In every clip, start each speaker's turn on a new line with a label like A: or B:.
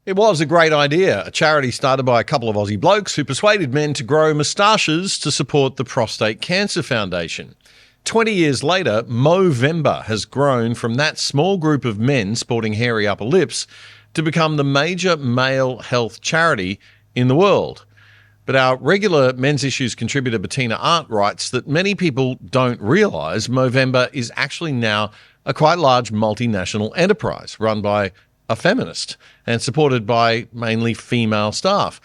A: It was a great idea, a charity started by a couple of Aussie blokes who persuaded men to grow moustaches to support the Prostate Cancer Foundation. 20 years later, Movember has grown from that small group of men sporting hairy upper lips to become the major male health charity in the world. But our regular Men's Issues contributor Bettina Arndt writes that many people don't realise Movember is actually now a quite large multinational enterprise run by a feminist and supported by mainly female staff.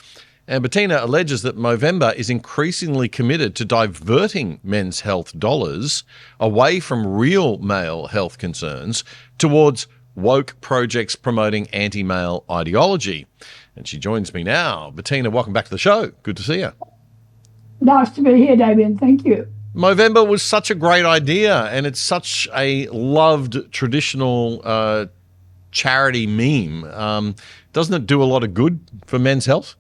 A: And Bettina alleges that Movember is increasingly committed to diverting men's health dollars away from real male health concerns towards woke projects promoting anti-male ideology. And she joins me now. Bettina, welcome back to the show. Good to see you.
B: Nice to be here, Damien. Thank you.
A: Movember was such a great idea, and it's such a loved traditional charity meme. Doesn't it do a lot of good for men's health?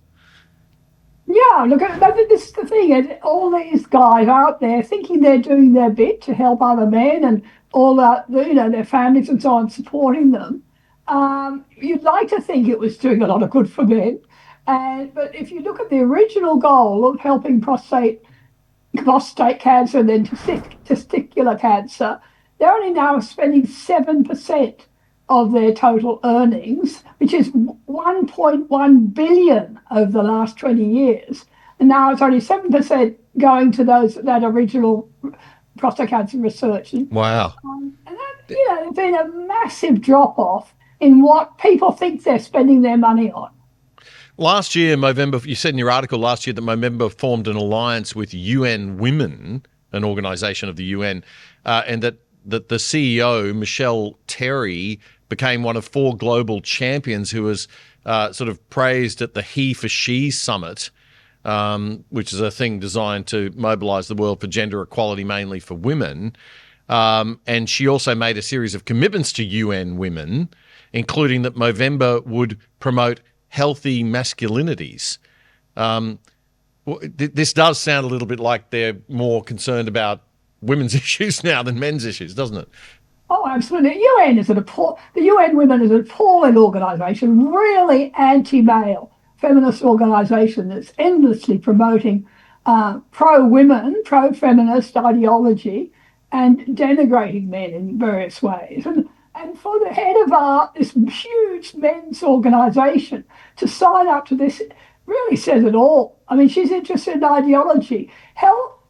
B: Yeah, look, this is the thing. All these guys out there thinking they're doing their bit to help other men and all that, their families and so on, supporting them. You'd like to think it was doing a lot of good for men. But if you look at the original goal of helping prostate cancer and then testicular cancer, they're only now spending 7% of their total earnings, which is 1.1 billion over the last 20 years. And now it's only 7% going to that original prostate cancer research.
A: Wow.
B: And that, there's been a massive drop-off in what people think they're spending their money on.
A: Last year, Movember, you said in your article last year that Movember formed an alliance with UN Women, an organisation of the UN, and that the CEO, Michelle Terry, became one of 4 global champions who was sort of praised at the He for She Summit, which is a thing designed to mobilise the world for gender equality, mainly for women. And she also made a series of commitments to UN Women, including that Movember would promote healthy masculinities. This does sound a little bit like they're more concerned about women's issues now than men's issues, doesn't it?
B: Oh, absolutely. The UN Women is an appalling organisation, really anti-male feminist organisation that's endlessly promoting pro-women, pro-feminist ideology and denigrating men in various ways. And for the head of this huge men's organisation to sign up to this really says it all. I mean, she's interested in ideology.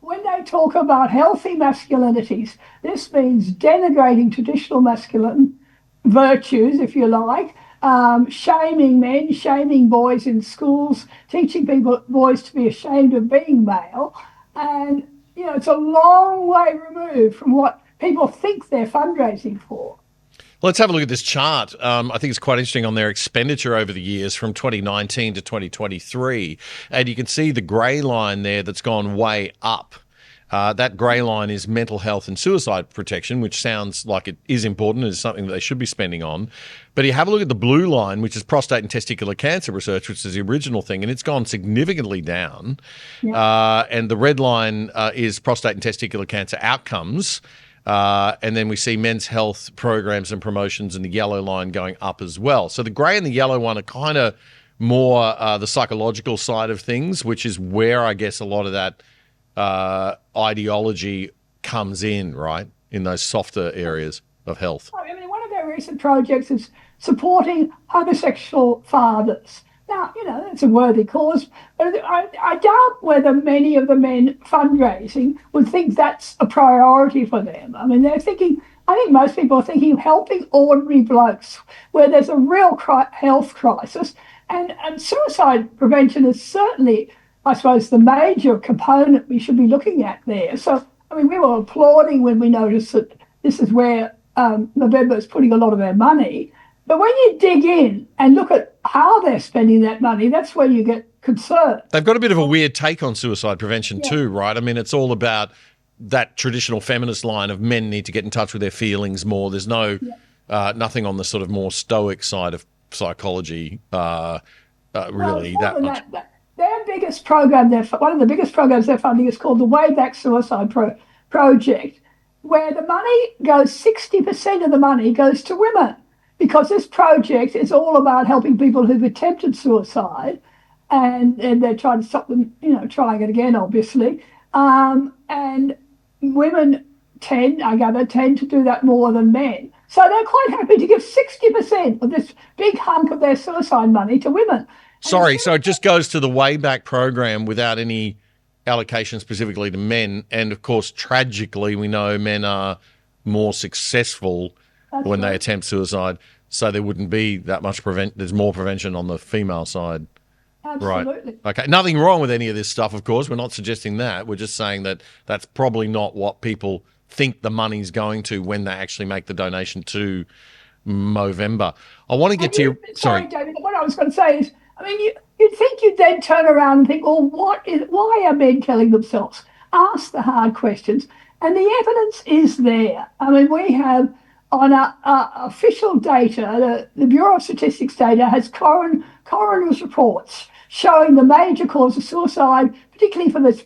B: When they talk about healthy masculinities, this means denigrating traditional masculine virtues, if you like, shaming men, shaming boys in schools, teaching boys to be ashamed of being male. And, it's a long way removed from what people think they're fundraising for.
A: Let's have a look at this chart. I think it's quite interesting on their expenditure over the years from 2019 to 2023. And you can see the grey line there that's gone way up. That grey line is mental health and suicide protection, which sounds like it is important and is something that they should be spending on. But you have a look at the blue line, which is prostate and testicular cancer research, which is the original thing, and it's gone significantly down. Yeah. And the red line is prostate and testicular cancer outcomes. And then we see men's health programs and promotions in the yellow line going up as well. So the grey and the yellow one are kind of more the psychological side of things, which is where I guess a lot of that ideology comes in, right, in those softer areas of health.
B: I mean, one of their recent projects is supporting homosexual fathers. Now, it's a worthy cause, but I doubt whether many of the men fundraising would think that's a priority for them. I mean, I think most people are thinking of helping ordinary blokes where there's a real health crisis. And suicide prevention is certainly, I suppose, the major component we should be looking at there. So, I mean, we were applauding when we noticed that this is where Movember is putting a lot of their money. But when you dig in and look at how they're spending that money, that's where you get concerned.
A: They've got a bit of a weird take on suicide prevention too, right? I mean, it's all about that traditional feminist line of men need to get in touch with their feelings more. There's nothing on the sort of more stoic side of psychology really that much.
B: Their biggest program, one of the biggest programs they're funding is called the Way Back Suicide Project, where the money goes, 60% of the money goes to women. because this project is all about helping people who've attempted suicide, and they're trying to stop them, trying it again, obviously. And women I gather, tend to do that more than men. So they're quite happy to give 60% of this big hunk of their suicide money to women.
A: Sorry, so it just goes to the way back program without any allocation specifically to men. And of course, tragically, we know men are more successful when they attempt suicide. So there wouldn't be that much there's more prevention on the female side.
B: Absolutely.
A: Right. Okay. Nothing wrong with any of this stuff, of course. We're not suggesting that. We're just saying that that's probably not what people think the money's going to when they actually make the donation to Movember. I want to get to your...
B: Sorry, David. What I was going to say is, I mean, you'd think you'd then turn around and think, well, why are men killing themselves? Ask the hard questions. And the evidence is there. I mean, we have on our official data, the Bureau of Statistics data has coroner's reports showing the major cause of suicide, particularly for this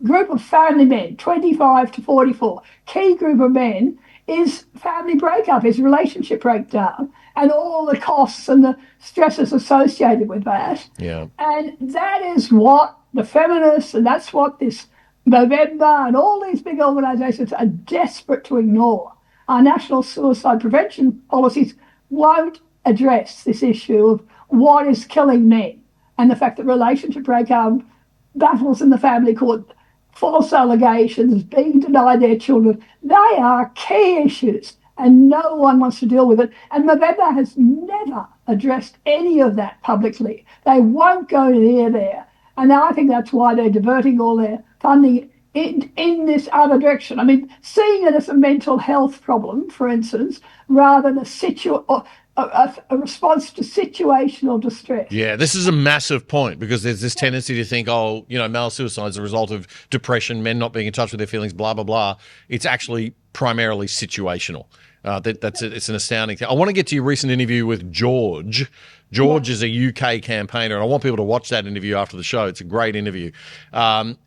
B: group of family men, 25 to 44. Key group of men is family breakup, is relationship breakdown, and all the costs and the stresses associated with that.
A: Yeah.
B: And that is what the feminists, and that's what this Movember and all these big organisations are desperate to ignore. Our national suicide prevention policies won't address this issue of what is killing men and the fact that relationship breakup, battles in the family court, false allegations, being denied their children, they are key issues and no one wants to deal with it. And Movember has never addressed any of that publicly. They won't go near there. And I think that's why they're diverting all their funding in this other direction. I mean, seeing it as a mental health problem, for instance, rather than a response to situational distress.
A: Yeah, this is a massive point because there's this tendency to think, male suicide is a result of depression, men not being in touch with their feelings, blah, blah, blah. It's actually primarily situational. It's an astounding thing. I want to get to your recent interview with George. George is a UK campaigner, and I want people to watch that interview after the show. It's a great interview.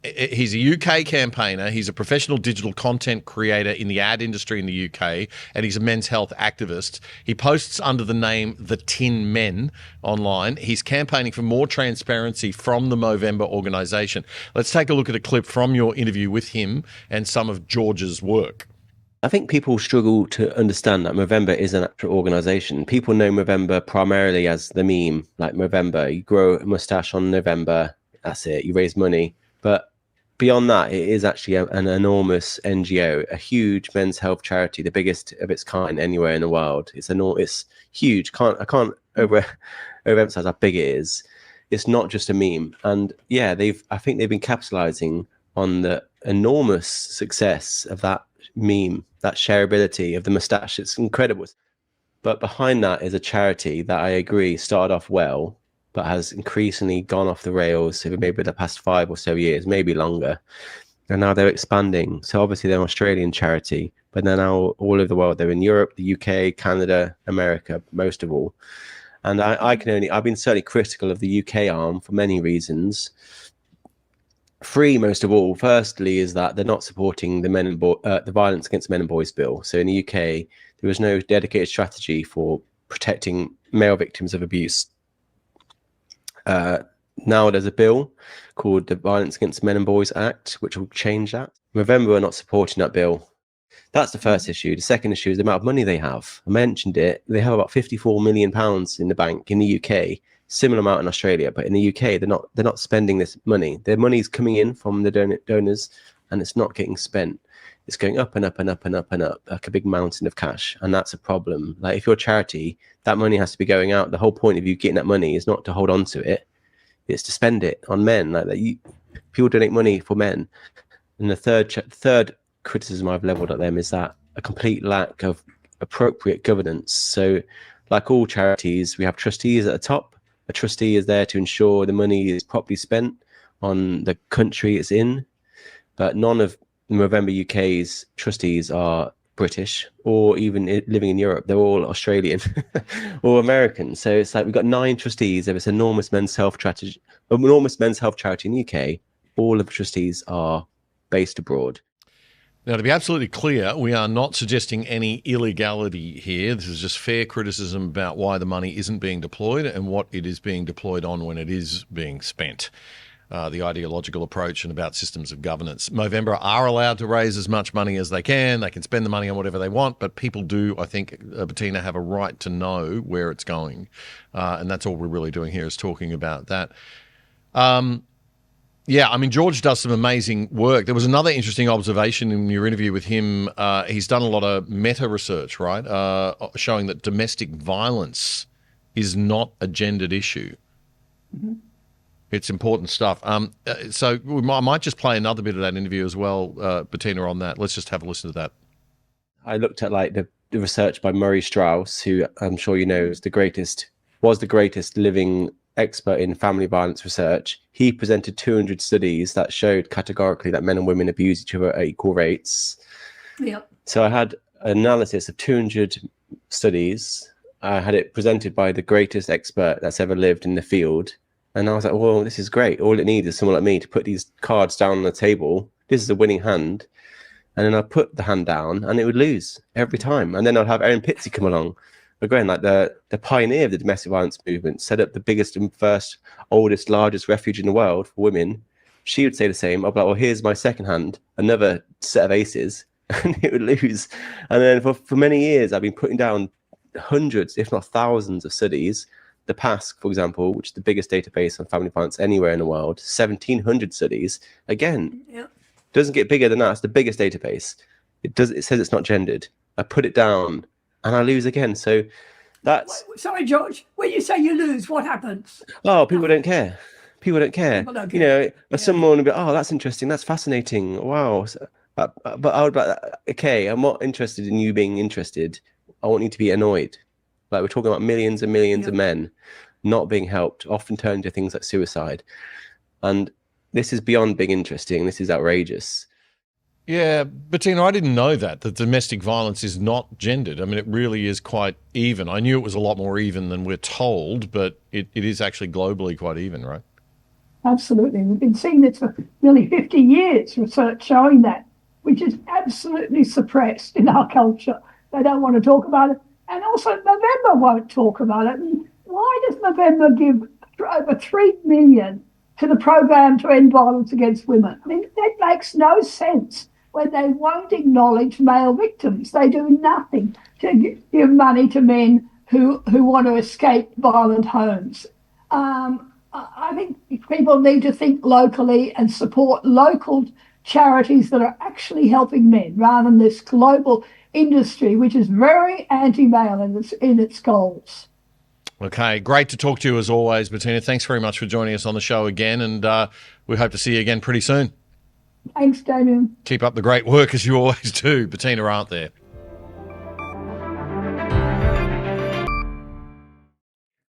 A: He's a UK campaigner. He's a professional digital content creator in the ad industry in the UK, and he's a men's health activist. He posts under the name The Tin Men online. He's campaigning for more transparency from the Movember organisation. Let's take a look at a clip from your interview with him and some of George's work.
C: I think people struggle to understand that Movember is an actual organisation. People know Movember primarily as the meme, like Movember. You grow a moustache on November, that's it, you raise money. But beyond that, it is actually an enormous NGO, a huge men's health charity, the biggest of its kind anywhere in the world. It's huge. I can't overemphasize how big it is. It's not just a meme. And yeah, I think they've been capitalising on the enormous success of that meme, that shareability of the moustache. It's incredible. But behind that is a charity that I agree started off well, but has increasingly gone off the rails over maybe the past 5 or so years, maybe longer. And now they're expanding. So obviously they're an Australian charity, but they're now all over the world. They're in Europe, the UK, Canada, America, most of all. And I've been certainly critical of the UK arm for many reasons. 3, most of all, firstly, is that they're not supporting the Violence Against Men and Boys bill. So in the UK, there was no dedicated strategy for protecting male victims of abuse. Now there's a bill called the Violence Against Men and Boys Act, which will change that. Movember are not supporting that bill. That's the first issue. The second issue is the amount of money they have. I mentioned it. They have about £54 million in the bank in the UK. Similar amount in Australia, but in the UK they're not spending this money. Their money's coming in from the donors, and it's not getting spent. It's going up and up and up and up and up like a big mountain of cash, and that's a problem. Like if you're a charity, that money has to be going out. The whole point of you getting that money is not to hold on to it; it's to spend it on men. Like that, people donate money for men. And the third criticism I've levelled at them is that a complete lack of appropriate governance. So, like all charities, we have trustees at the top. A trustee is there to ensure the money is properly spent on the country it's in, but none of Movember UK's trustees are British or even living in Europe. They're all Australian or American. So it's like we've got 9 trustees of this enormous men's health charity in the UK. All of the trustees are based abroad.
A: Now, to be absolutely clear, we are not suggesting any illegality here. This is just fair criticism about why the money isn't being deployed and what it is being deployed on when it is being spent. The ideological approach and about systems of governance. Movember are allowed to raise as much money as they can. They can spend the money on whatever they want, but people do, I think, Bettina, have a right to know where it's going. And that's all we're really doing here is talking about that. Yeah, I mean, George does some amazing work. There was another interesting observation in your interview with him. He's done a lot of meta research, right, showing that domestic violence is not a gendered issue. Mm-hmm. It's important stuff. So I might just play another bit of that interview as well, Bettina, on that. Let's just have a listen to that.
C: I looked at like the research by Murray Strauss, who I'm sure you know was the greatest living expert in family violence research. He presented 200 studies that showed categorically that men and women abuse each other at equal rates.
B: Yep.
C: So I had an analysis of 200 studies. I had it presented by the greatest expert that's ever lived in the field. And I was like, well, this is great. All it needs is someone like me to put these cards down on the table. This is a winning hand. And then I'd put the hand down and it would lose every time. And then I'd have Erin Pitsey come along. Again, like the pioneer of the domestic violence movement, set up the biggest and first, oldest, largest refuge in the world for women. She would say the same. I'd be like, well, here's my second hand, another set of aces, and it would lose. And then for many years, I've been putting down hundreds, if not thousands of studies. The PASC, for example, which is the biggest database on family violence anywhere in the world, 1,700 studies. Again, doesn't get bigger than that. It's the biggest database. It says it's not gendered. I put it down and I lose again. So that's...
B: Sorry, George. When you say you lose, what happens?
C: Oh, people don't care. People don't care.
B: People don't care.
C: You know, someone will be, oh, that's interesting. That's fascinating. Wow. But I would be like, okay, I'm not interested in you being interested. I want you to be annoyed. Like we're talking about millions and millions of men not being helped, often turning to things like suicide. And this is beyond being interesting. This is outrageous.
A: Yeah, Bettina, I didn't know that domestic violence is not gendered. I mean, it really is quite even. I knew it was a lot more even than we're told, but it is actually globally quite even, right?
B: Absolutely. We've been seeing this for nearly 50 years, research showing that, which is absolutely suppressed in our culture. They don't want to talk about it. And also, Movember won't talk about it. And why does Movember give over $3 million to the program to end violence against women? I mean, that makes no sense when they won't acknowledge male victims. They do nothing to give money to men who want to escape violent homes. I think people need to think locally and support local charities that are actually helping men rather than this global industry, which is very anti-male in its goals.
A: Okay, great to talk to you as always, Bettina. Thanks very much for joining us on the show again, and we hope to see you again pretty soon.
B: Thanks, Damien.
A: Keep up the great work as you always do. Bettina, aren't there?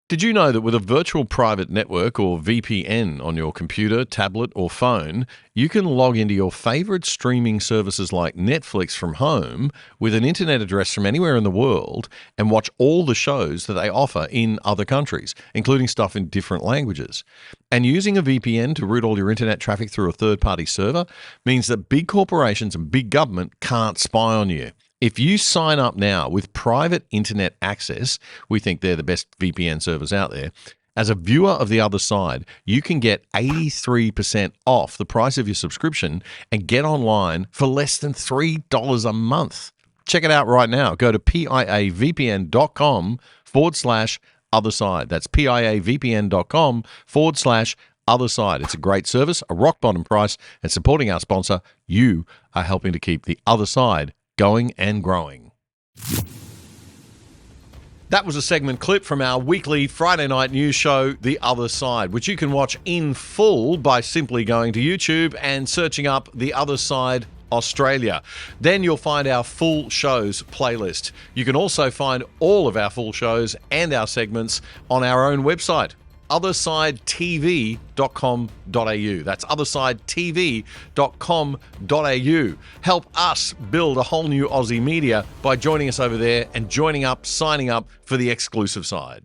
A: Did you know that with a virtual private network or VPN on your computer, tablet or phone, you can log into your favorite streaming services like Netflix from home with an internet address from anywhere in the world and watch all the shows that they offer in other countries, including stuff in different languages. And using a VPN to route all your internet traffic through a third-party server means that big corporations and big government can't spy on you. If you sign up now with private internet access, we think they're the best VPN servers out there. As a viewer of The Other Side, you can get 83% off the price of your subscription and get online for less than $3 a month. Check it out right now. Go to piavpn.com/otherside. That's piavpn.com/otherside. It's a great service, a rock bottom price, and supporting our sponsor, you are helping to keep The Other Side going and growing. That was a segment clip from our weekly Friday night news show, The Other Side, which you can watch in full by simply going to YouTube and searching up The Other Side Australia. Then you'll find our full shows playlist. You can also find all of our full shows and our segments on our own website, othersidetv.com.au. That's othersidetv.com.au. Help us build a whole new Aussie media by joining us over there and joining up, signing up for the exclusive side.